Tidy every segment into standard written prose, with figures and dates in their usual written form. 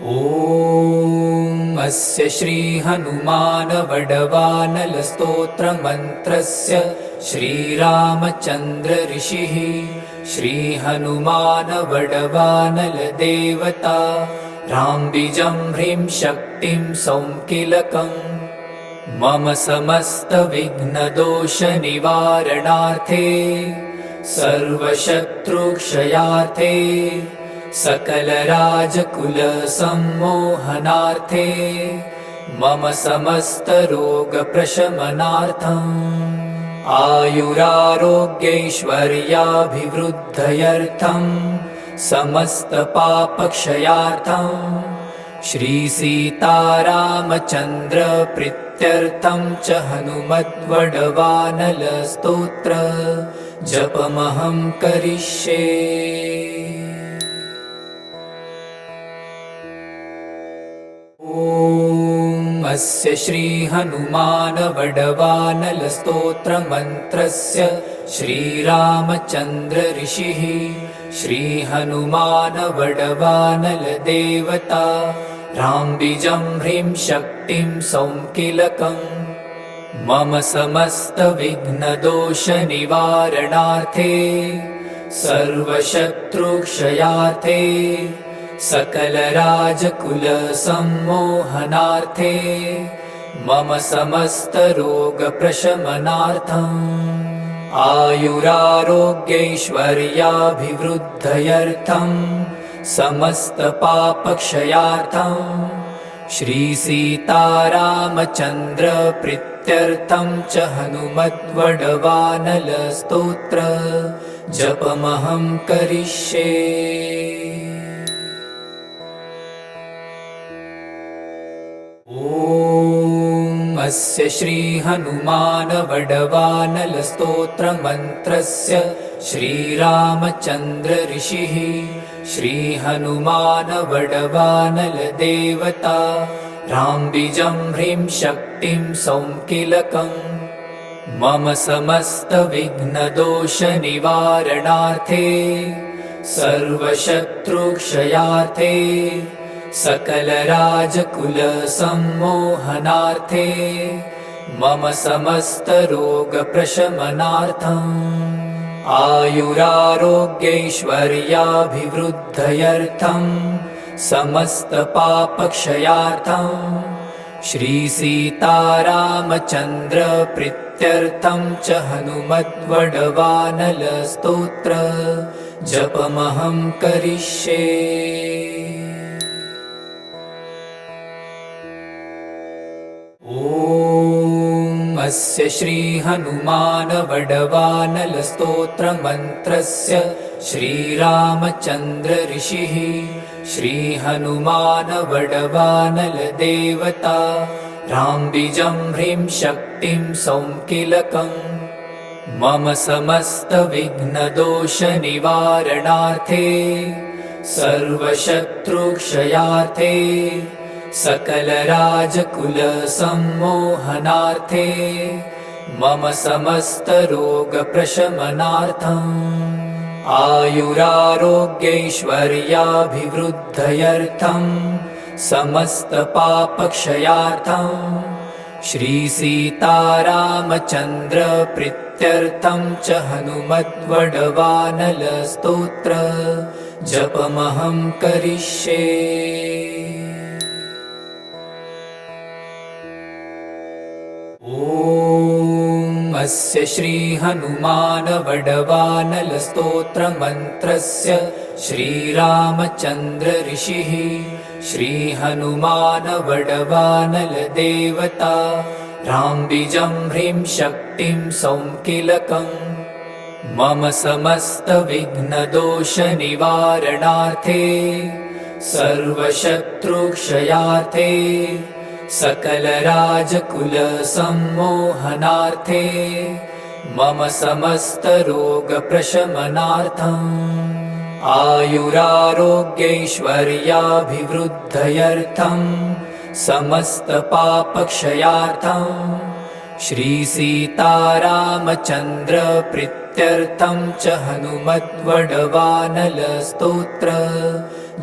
ॐ अस्य श्री हनुमान वडवानल स्तोत्र मंत्रस्य श्रीरामचंद्र ऋषिः श्री हनुमान वडवानल देवता राम्बिजं ह्रीं शक्तिं सौंकिलकम् मम समस्त विघ्नदोष निवारणार्थे सर्वशत्रुक्षयार्थे सकल राजकुल सम्मोहनार्थे मम समस्त रोग प्रशमनार्थम् आयुरारोग्यैश्वर्याभिवृद्धयर्थं समस्त पापक्षयार्थं श्री सीतारामचंद्र प्रीत्यर्थं च हनुमद्वडवानल स्तोत्र जपमहं करिष्ये। ॐ अस्य श्री हनुमान वडवानल स्तोत्र मंत्रस्य श्रीरामचंद्र ऋषिः श्री हनुमान वडवानल देवता राम्बिजं ह्रीं शक्तिं सौंकिलकम् मम समस्त विघ्नदोष निवारणार्थे सर्वशत्रुक्षयार्थे सकल राजकुल सम्मोहनार्थे मम समस्त रोग प्रशमनार्थम् आयुरारोग्यैश्वर्याभिवृद्धयर्थं समस्त पापक्षयार्थं श्री सीतारामचंद्र प्रीत्यर्थं च हनुमद्वडवानल स्तोत्र जपमहं करिष्ये। ॐ अस्य श्री हनुमान वडवानल स्तोत्र मंत्रस्य श्रीरामचंद्र ऋषिः श्री हनुमान वडवानल देवता राम्बिजं ह्रीं शक्तिं सौंकिलकम् मम समस्त विघ्नदोष निवारणार्थे सर्वशत्रुक्षयार्थे सकल राजकुल सम्मोहनार्थे मम समस्त रोग प्रशमनार्थम् आयुरारोग्यैश्वर्याभिवृद्धयर्थं समस्त पापक्षयार्थं श्री सीतारामचंद्र प्रीत्यर्थं च हनुमद्वडवानल स्तोत्र जपमहं करिष्ये। ॐ अस्य श्री हनुमान वडवानल स्तोत्र मंत्रस्य श्रीरामचंद्र ऋषिः श्री हनुमान वडवानल देवता राम्बिजं ह्रीं शक्तिं सौंकिलकम् मम समस्त विघ्नदोष निवारणार्थे सर्वशत्रुक्षयार्थे सकल राजकुल सम्मोहनार्थे मम समस्त रोग प्रशमनार्थम् आयुरारोग्यैश्वर्याभिवृद्धयर्थं समस्त पापक्षयार्थं श्री सीतारामचंद्र प्रीत्यर्थं च हनुमद्वडवानल स्तोत्र जपमहं करिष्ये। ॐ अस्य श्री हनुमान वडवानल स्तोत्र मंत्रस्य श्रीरामचंद्र ऋषिः श्री हनुमान वडवानल देवता राम्बिजं ह्रीं शक्तिं सौंकिलकम् मम समस्त विघ्नदोष निवारणार्थे सर्वशत्रुक्षयार्थे सकल राजकुल सम्मोहनार्थे मम समस्त रोग प्रशमनार्थम् आयुरारोग्यैश्वर्याभिवृद्धयर्थं समस्त पापक्षयार्थं श्री सीतारामचंद्र प्रीत्यर्थं च हनुमद्वडवानल स्तोत्र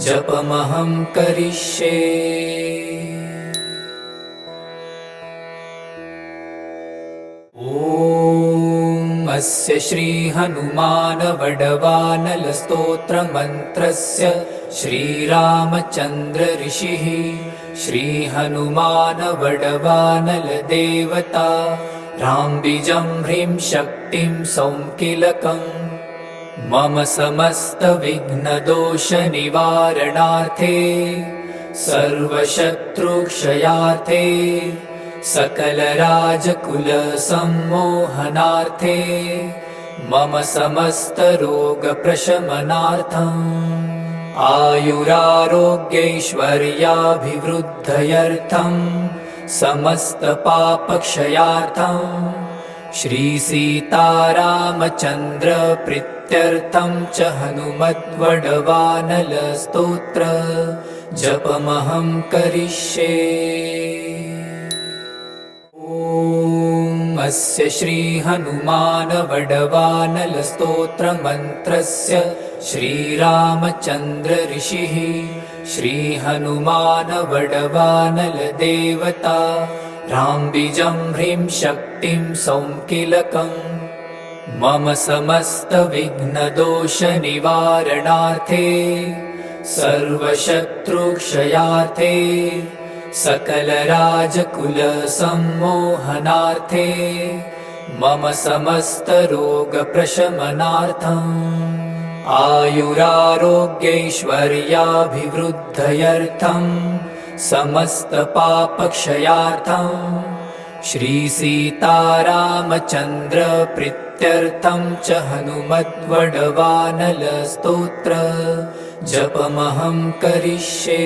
जपमहं करिष्ये। ॐ अस्य श्री हनुमान वडवानल स्तोत्र मंत्रस्य श्रीरामचंद्र ऋषिः श्री हनुमान वडवानल देवता राम्बिजं ह्रीं शक्तिं सौंकिलकम् मम समस्त विघ्नदोष निवारणार्थे सर्वशत्रुक्षयार्थे सकल राजकुल सम्मोहनार्थे मम समस्त रोग प्रशमनार्थम् आयुरारोग्यैश्वर्याभिवृद्धयर्थं समस्त पापक्षयार्थं श्री सीतारामचंद्र प्रीत्यर्थं च हनुमद्वडवानल स्तोत्र जपमहं करिष्ये। ॐ अस्य श्री हनुमान वडवानल स्तोत्र मंत्रस्य श्रीरामचंद्र ऋषिः श्री हनुमान वडवानल देवता राम्बिजं ह्रीं शक्तिं सौंकिलकम् मम समस्त विघ्नदोष निवारणार्थे सर्वशत्रुक्षयार्थे सकल राजकुल सम्मोहनार्थे मम समस्त रोग प्रशमनार्थम् आयुरारोग्यैश्वर्याभिवृद्धयर्थं समस्त पापक्षयार्थं श्री सीतारामचंद्र प्रीत्यर्थं च हनुमद्वडवानल स्तोत्र जपमहं करिष्ये।